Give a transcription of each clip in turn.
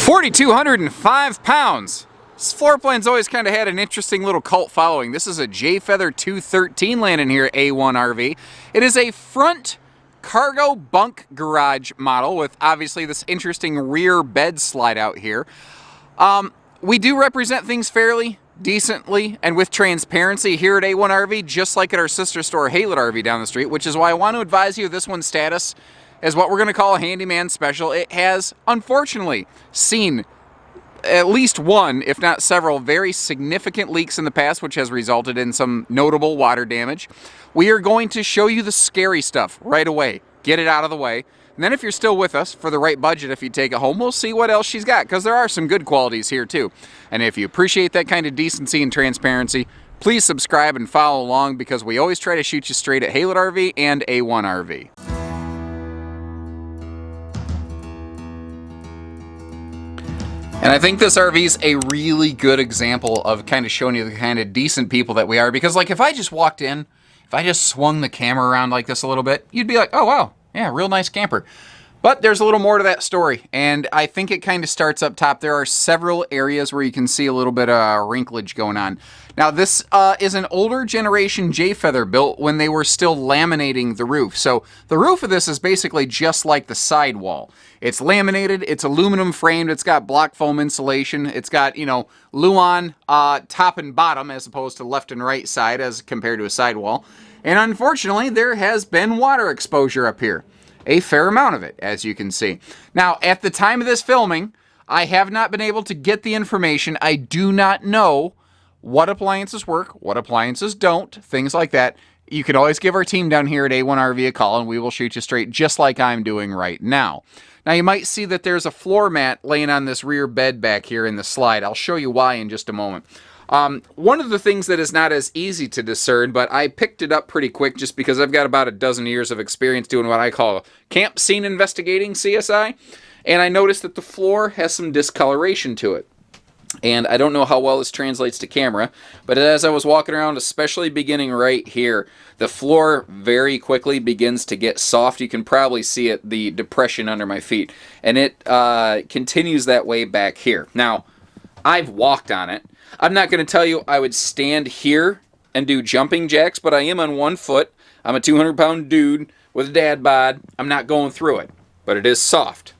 4,205 pounds. This floor plan's always kind of had an interesting little cult following. This is a X213 landing here at A1 RV. It is a front cargo bunk garage model with obviously this interesting rear bed slide out here. We do represent things fairly decently and with transparency here at A1 RV, just like at our sister store Haylet RV down the street, which is why I want to advise you this one's status is what we're going to call a handyman special. It has, unfortunately, seen at least one, if not several, very significant leaks in the past, which has resulted in some notable water damage. We are going to show you the scary stuff right away. Get it out of the way. And then if you're still with us, for the right budget, if you take it home, we'll see what else she's got, because there are some good qualities here too. And if you appreciate that kind of decency and transparency, please subscribe and follow along, because we always try to shoot you straight at Haylet RV and A1 RV. And I think this RV is a really good example of kind of showing you the kind of decent people that we are. Because like if I just walked in, if I just swung the camera around like this a little bit, you'd be like, oh wow, yeah, real nice camper. But there's a little more to that story, and I think it kind of starts up top. There are several areas where you can see a little bit of wrinklage going on. Now this is an older generation J-Feather built when they were still laminating the roof. So the roof of this is basically just like the sidewall. It's laminated, it's aluminum framed, it's got block foam insulation, it's got, you know, Luan top and bottom as opposed to left and right side as compared to a sidewall. And unfortunately, there has been water exposure up here. A fair amount of it, as you can see. Now, at the time of this filming, I have not been able to get the information. I do not know what appliances work, what appliances don't, things like that. You can always give our team down here at A1 RV a call, and we will shoot you straight, just like I'm doing right now. Now, you might see that there's a floor mat laying on this rear bed back here in the slide. I'll show you why in just a moment. One of the things that is not as easy to discern, but I picked it up pretty quick just because I've got about a dozen years of experience doing what I call camp scene investigating, CSI, and I noticed that the floor has some discoloration to it. And I don't know how well this translates to camera, but as I was walking around, especially beginning right here, the floor very quickly begins to get soft. You can probably see it, the depression under my feet, and it continues that way back here. Now, I've walked on it. I'm not going to tell you I would stand here and do jumping jacks, but I am on one foot. I'm a 200-pound dude with a dad bod. I'm not going through it, but it is soft.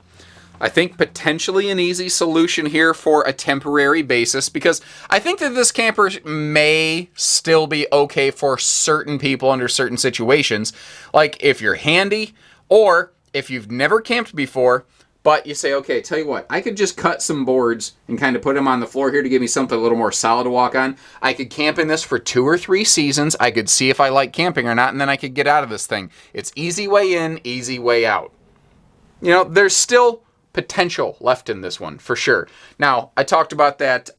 I think potentially an easy solution here for a temporary basis, because I think that this camper may still be okay for certain people under certain situations, like if you're handy or if you've never camped before. But you say, okay, tell you what, I could just cut some boards and kind of put them on the floor here to give me something a little more solid to walk on. I could camp in this for 2 or 3 seasons. I could see if I like camping or not, and then I could get out of this thing. It's easy way in, easy way out. You know, there's still potential left in this one, for sure. Now, I talked about that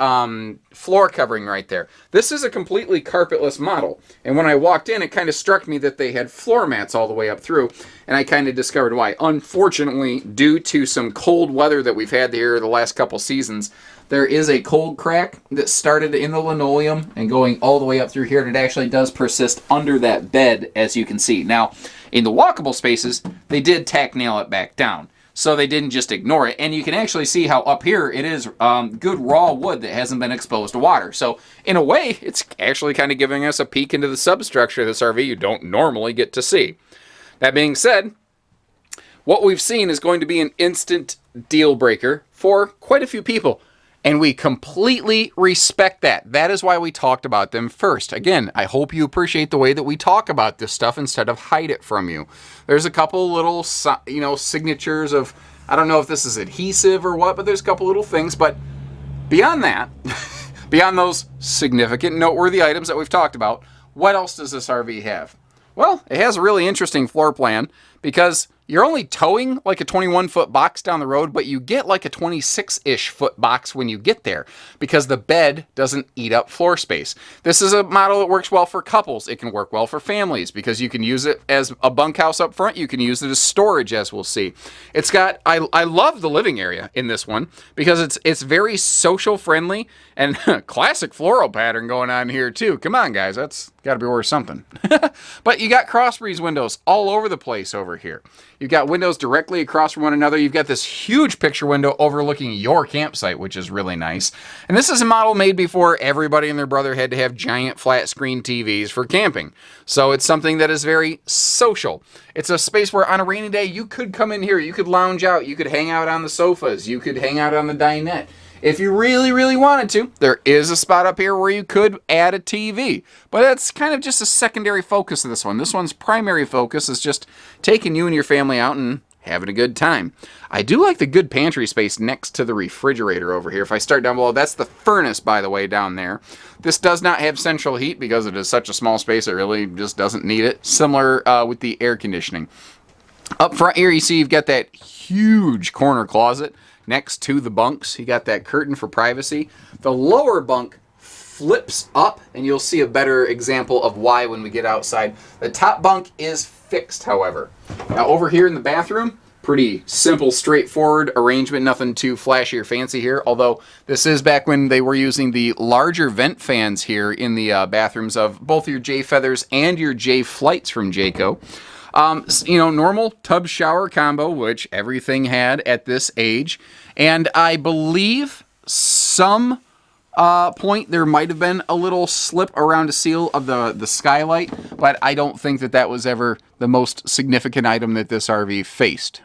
floor covering right there. This is a completely carpetless model, and when I walked in, it kind of struck me that they had floor mats all the way up through, and I kind of discovered why. Unfortunately, due to some cold weather that we've had here the last couple seasons, there is a cold crack that started in the linoleum and going all the way up through here, and it actually does persist under that bed, as you can see. Now, in the walkable spaces, they did tack nail it back down. So they didn't just ignore it. And you can actually see how up here it is good raw wood that hasn't been exposed to water. So in a way, it's actually kind of giving us a peek into the substructure of this RV you don't normally get to see. That being said, what we've seen is going to be an instant deal breaker for quite a few people. And we completely respect that. That is why we talked about them first. Again, I hope you appreciate the way that we talk about this stuff instead of hide it from you. There's a couple little, you know, signatures of, I don't know if this is adhesive or what, but there's a couple little things. But beyond that, beyond those significant noteworthy items that we've talked about, what else does this RV have? Well, it has a really interesting floor plan because you're only towing like a 21-foot box down the road, but you get like a 26-ish foot box when you get there because the bed doesn't eat up floor space. This is a model that works well for couples. It can work well for families because you can use it as a bunkhouse up front. You can use it as storage, as we'll see. It's got, I love the living area in this one because it's very social friendly and classic floral pattern going on here too. Come on, guys, that's got to be worth something. But you got cross breeze windows all over the place over here. You've got windows directly across from one another. You've got this huge picture window overlooking your campsite, which is really nice. And this is a model made before everybody and their brother had to have giant flat screen TVs for camping. So it's something that is very social. It's a space where on a rainy day, you could come in here, you could lounge out, you could hang out on the sofas, you could hang out on the dinette. If you really, really wanted to, there is a spot up here where you could add a TV. But that's kind of just a secondary focus of this one. This one's primary focus is just taking you and your family out and having a good time. I do like the good pantry space next to the refrigerator over here. If I start down below, that's the furnace, by the way, down there. This does not have central heat because it is such a small space, it really just doesn't need it. Similar with the air conditioning. Up front here, you see you've got that huge corner closet next to the bunks. You got that curtain for privacy. The lower bunk flips up, and you'll see a better example of why when we get outside. The top bunk is fixed, however. Now over here in the bathroom, pretty simple, straightforward arrangement, nothing too flashy or fancy here, although this is back when they were using the larger vent fans here in the bathrooms of both your J Feathers and your J Flights from Jayco. You know, normal tub shower combo, which everything had at this age. And I believe some point there might have been a little slip around a seal of the skylight, but I don't think that that was ever the most significant item that this RV faced.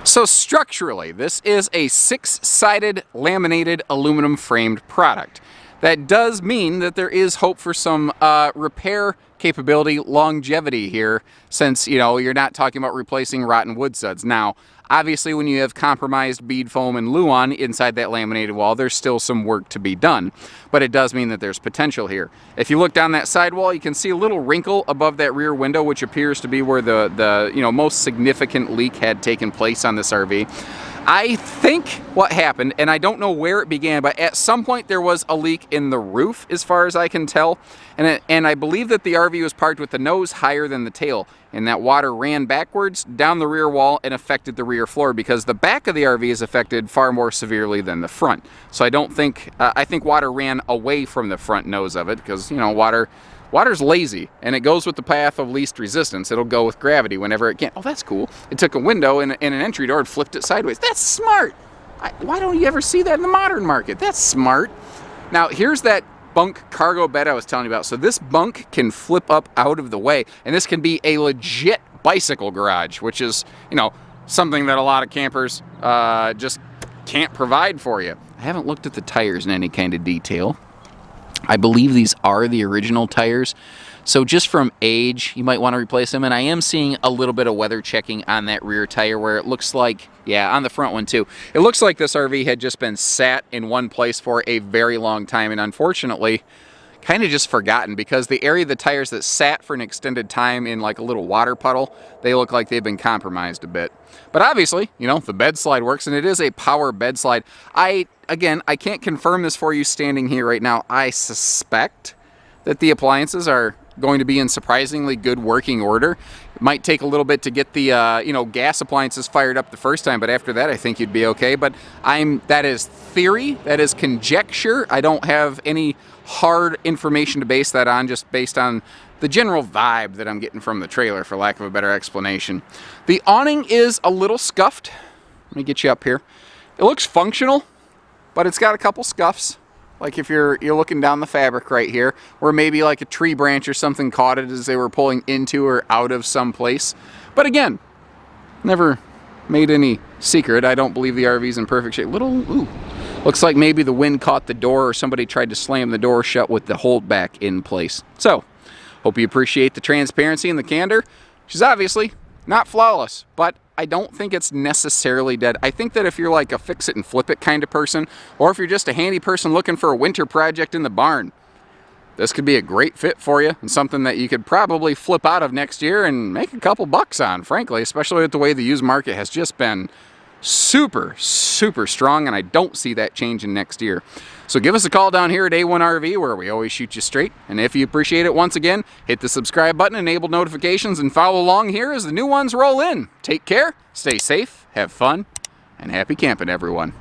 So structurally, this is a 6-sided laminated aluminum framed product. That does mean that there is hope for some repair capability, longevity here, since, you know, you're not talking about replacing rotten wood studs. Now, obviously, when you have compromised bead foam and Luan inside that laminated wall, there's still some work to be done. But it does mean that there's potential here. If you look down that sidewall, you can see a little wrinkle above that rear window, which appears to be where the most significant leak had taken place on this RV. I think what happened, and I don't know where it began, but at some point there was a leak in the roof, as far as I can tell. And I believe that the RV was parked with the nose higher than the tail, and that water ran backwards down the rear wall and affected the rear floor, because the back of the RV is affected far more severely than the front. So I don't think, I think water ran away from the front nose of it, because, you know, water's lazy, and it goes with the path of least resistance. It'll go with gravity whenever it can. Oh, that's cool. It took a window and an entry door and flipped it sideways. That's smart. Why don't you ever see that in the modern market? That's smart. Now, here's that bunk cargo bed I was telling you about. So this bunk can flip up out of the way, and this can be a legit bicycle garage, which is, you know, something that a lot of campers just can't provide for you. I haven't looked at the tires in any kind of detail. I believe these are the original tires. So just from age, you might want to replace them. And I am seeing a little bit of weather checking on that rear tire where it looks like, yeah, on the front one too. It looks like this RV had just been sat in one place for a very long time. And unfortunately, kind of just forgotten, because the area of the tires that sat for an extended time in like a little water puddle, they look like they've been compromised a bit. But obviously, you know, the bed slide works, and it is a power bed slide. Again, I can't confirm this for you standing here right now. I suspect that the appliances are going to be in surprisingly good working order. It might take a little bit to get the gas appliances fired up the first time, but after that I think you'd be okay. But that is theory, that is conjecture. I don't have any hard information to base that on, just based on the general vibe that I'm getting from the trailer, for lack of a better explanation. The awning is a little scuffed. Let me get you up here. It looks functional, but it's got a couple scuffs. Like if you're looking down the fabric right here, where maybe like a tree branch or something caught it as they were pulling into or out of some place. But again, never made any secret. I don't believe the RV's in perfect shape. Looks like maybe the wind caught the door, or somebody tried to slam the door shut with the holdback in place. So, hope you appreciate the transparency and the candor. She's obviously not flawless, but I don't think it's necessarily dead. I think that if you're like a fix it and flip it kind of person, or if you're just a handy person looking for a winter project in the barn, this could be a great fit for you, and something that you could probably flip out of next year and make a couple bucks on, frankly, especially with the way the used market has just been super, super strong, and I don't see that changing next year. So give us a call down here at A1RV, where we always shoot you straight. And if you appreciate it, once again, hit the subscribe button, enable notifications, and follow along here as the new ones roll in. Take care, stay safe, have fun, and happy camping, everyone.